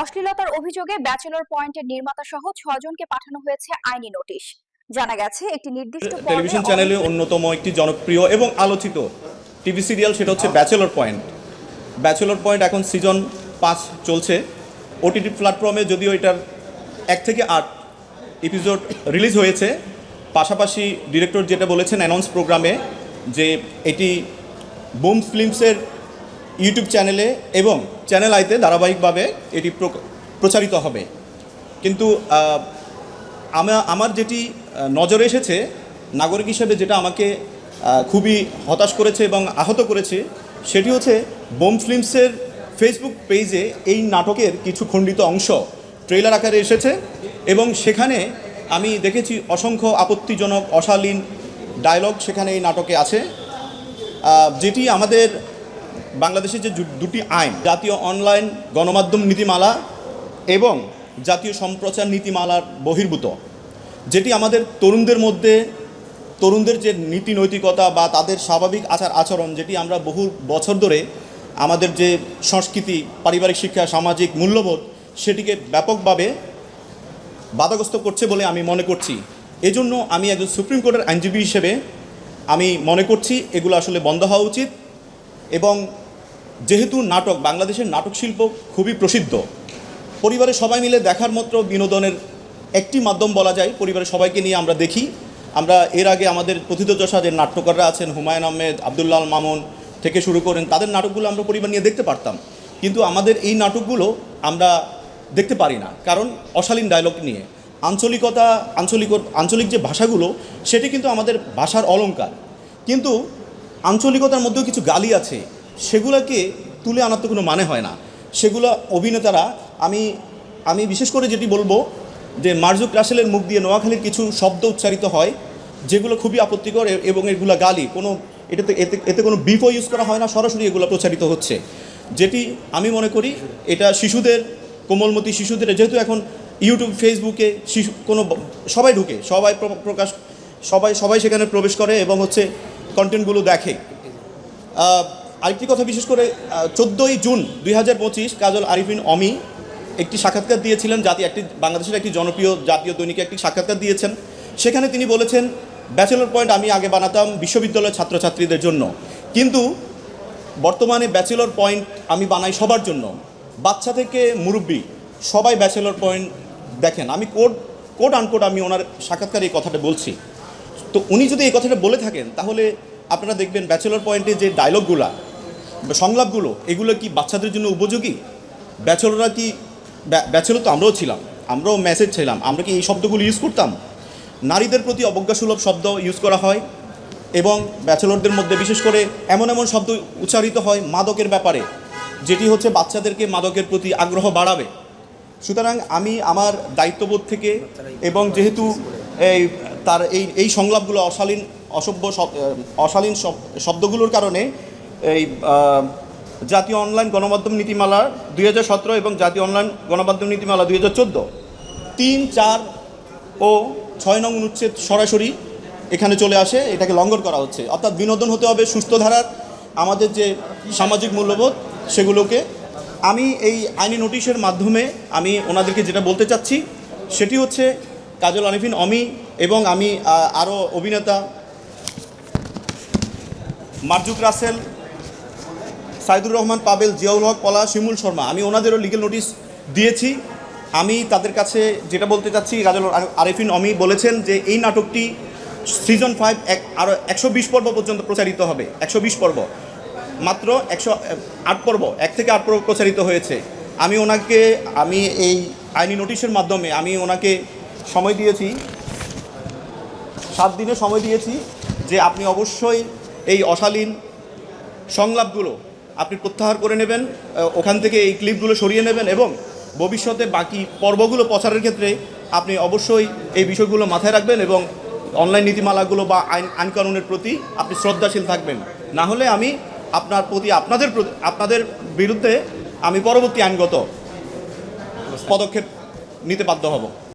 অশ্লীলতার অভিযোগে ব্যাচেলর পয়েন্টের নির্মাতা সহ ৬ জনকে পাঠানো হয়েছে আইনি নোটিশ। জানা গেছে একটি নির্দিষ্ট টেলিভিশন চ্যানেলে অন্যতম একটি জনপ্রিয় এবং আলোচিত টিভি সিরিয়াল, সেটা হচ্ছে ব্যাচেলর পয়েন্ট। ব্যাচেলর পয়েন্ট এখন সিজন 5 চলছে ওটিটি প্ল্যাটফর্মে। যদিও এটার 1 থেকে 8 এপিসোড রিলিজ হয়েছে, পাশাপাশি ডিরেক্টর যেটা বলেছেন অ্যানাউন্স প্রোগ্রামে যে এটি বুম ফিল্মসের ইউটিউব চ্যানেলে এবং চ্যানেল আইতে ধারাবাহিকভাবে এটি প্রচারিত হবে। কিন্তু আমার যেটি নজরে এসেছে নাগরিক হিসেবে, যেটা আমাকে খুবই হতাশ করেছে এবং আহত করেছে, সেটি হচ্ছে বুম ফিল্মসের ফেসবুক পেজে এই নাটকের কিছু খণ্ডিত অংশ ট্রেলার আকারে এসেছে এবং সেখানে আমি দেখেছি অসংখ্য আপত্তিজনক অশালীন ডায়লগ সেখানে এই নাটকে আছে, যেটি আমাদের বাংলাদেশের যে দুটি আইন, জাতীয় অনলাইন গণমাধ্যম নীতিমালা এবং জাতীয় সম্প্রচার নীতিমালার বহির্ভূত, যেটি আমাদের তরুণদের যে নীতি নৈতিকতা বা তাদের স্বাভাবিক আচরণ, যেটি আমরা বহু বছর ধরে আমাদের যে সংস্কৃতি, পারিবারিক শিক্ষা, সামাজিক মূল্যবোধ, সেটিকে ব্যাপকভাবে বাধাগ্রস্ত করছে বলে আমি মনে করছি। এজন্য আমি একজন সুপ্রিম কোর্টের আইনজীবী হিসেবে আমি মনে করছি এগুলো আসলে বন্ধ হওয়া উচিত। এবং যেহেতু বাংলাদেশের নাটক শিল্প খুবই প্রসিদ্ধ, পরিবারের সবাই মিলে দেখার মতো বিনোদনের একটি মাধ্যম বলা যায়। পরিবারের সবাইকে নিয়ে আমরা দেখি। আমরা এর আগে আমাদের প্রথিতযশা যে নাট্যকাররা আছেন, হুমায়ুন আহমেদ, আবদুল্লাহ মামুন থেকে শুরু করেন, তাদের নাটকগুলো আমরা পরিবার নিয়ে দেখতে পারতাম। কিন্তু আমাদের এই নাটকগুলো আমরা দেখতে পারি না, কারণ অশালীন ডায়লগ নিয়ে আঞ্চলিক যে ভাষাগুলো, সেটি কিন্তু আমাদের ভাষার অলংকার, কিন্তু আঞ্চলিকতার মধ্যেও কিছু গালি আছে, সেগুলোকে তুলে আনার তো কোনো মানে হয় না। সেগুলো অভিনেতারা, আমি বিশেষ করে যেটি বলবো যে মার্জুক রাসেলের মুখ দিয়ে নোয়াখালীর কিছু শব্দ উচ্চারিত হয়, যেগুলো খুবই আপত্তিকর এবং এগুলো গালি, এতে কোনো বিফও ইউজ করা হয় না, সরাসরি এগুলো প্রচারিত হচ্ছে, যেটি আমি মনে করি এটা কোমলমতি শিশুদের, যেহেতু এখন ইউটিউব, ফেসবুকে সবাই ঢুকে, সবাই সেখানে প্রবেশ করে এবং কন্টেন্টগুলো দেখে। আরেকটি কথা, বিশেষ করে 14ই জুন 2025 কাজল আরিফিন অমি একটি সাক্ষাৎকার দিয়েছিলেন, বাংলাদেশের একটি জনপ্রিয় জাতীয় দৈনিকে একটি সাক্ষাৎকার দিয়েছেন। সেখানে তিনি বলেছেন, ব্যাচেলর পয়েন্ট আমি আগে বানাতাম বিশ্ববিদ্যালয়ের ছাত্রছাত্রীদের জন্য, কিন্তু বর্তমানে ব্যাচেলর পয়েন্ট আমি বানাই সবার জন্য, বাচ্চা থেকে মুরব্বী সবাই ব্যাচেলর পয়েন্ট দেখেন। আমি কোড আনকোড আমি ওনার সাক্ষাৎকারে এই কথাটা বলছি। তো উনি যদি এই কথাটা বলে থাকেন, তাহলে আপনারা দেখবেন ব্যাচেলর পয়েন্টে যে ডায়লগগুলো, সংলাপগুলো, এগুলো কি বাচ্চাদের জন্য উপযোগী? ব্যাচেলর তো আমরাও ছিলাম, আমরাও মেসেজ ছিলাম, আমরা কি এই শব্দগুলো ইউজ করতাম? নারীদের প্রতি অবজ্ঞাসুলভ শব্দ ইউজ করা হয় এবং ব্যাচেলরদের মধ্যে বিশেষ করে এমন শব্দ উচ্চারিত হয় মাদকের ব্যাপারে, যেটি বাচ্চাদেরকে মাদকের প্রতি আগ্রহ বাড়াবে। সুতরাং আমি আমার দায়িত্ববোধ থেকে, এবং যেহেতু এই সংলাপগুলো অশালীন শব্দগুলোর কারণে এই জাতীয় অনলাইন গণমাধ্যম নীতিমালা 2017 এবং জাতীয় অনলাইন গণমাধ্যম নীতিমালা 2014 3, 4 ও 6 নং অনুচ্ছেদ সরাসরি এখানে চলে আসে, এটাকে লঙ্ঘন করা হচ্ছে। অর্থাৎ বিনোদন হতে হবে সুস্থ ধারার, আমাদের যে সামাজিক মূল্যবোধ সেগুলোকে। আমি এই আইনি নোটিশের মাধ্যমে আমি ওনাদেরকে যেটা বলতে চাচ্ছি, সেটি হচ্ছে কাজল আরিফিন অমি এবং আমি আরও অভিনেতা মার্জুক রাসেল, সাইদুর রহমান পাবেল, জিয়াউল হক পলা, শিমুল শর্মা, আমি ওনাদেরও লিগ্যাল নোটিশ দিয়েছি। আমি তাদের কাছে যেটা বলতে চাচ্ছি, কাজল আরিফিন অমি বলেছেন যে এই নাটকটি সিজন 5 আরও 120 পর্ব পর্যন্ত প্রচারিত হবে। 120 পর্ব, মাত্র 108 পর্ব, 1 থেকে 8 পর্ব প্রচারিত হয়েছে। আমি এই আইনি নোটিশের মাধ্যমে আমি ওনাকে সময় দিয়েছি, 7 দিনের সময় দিয়েছি, যে আপনি অবশ্যই এই অশালীন সংলাপগুলো আপনি প্রত্যাহার করে নেবেন, ওখান থেকে এই ক্লিপগুলো সরিয়ে নেবেন এবং ভবিষ্যতে বাকি পর্বগুলো প্রচারের ক্ষেত্রে আপনি অবশ্যই এই বিষয়গুলো মাথায় রাখবেন এবং অনলাইন নীতিমালাগুলো বা আইনকানুনের প্রতি আপনি শ্রদ্ধাশীল থাকবেন। না হলে আমি আপনাদের বিরুদ্ধে আমি পরবর্তী আইনগত পদক্ষেপ নিতে বাধ্য হব।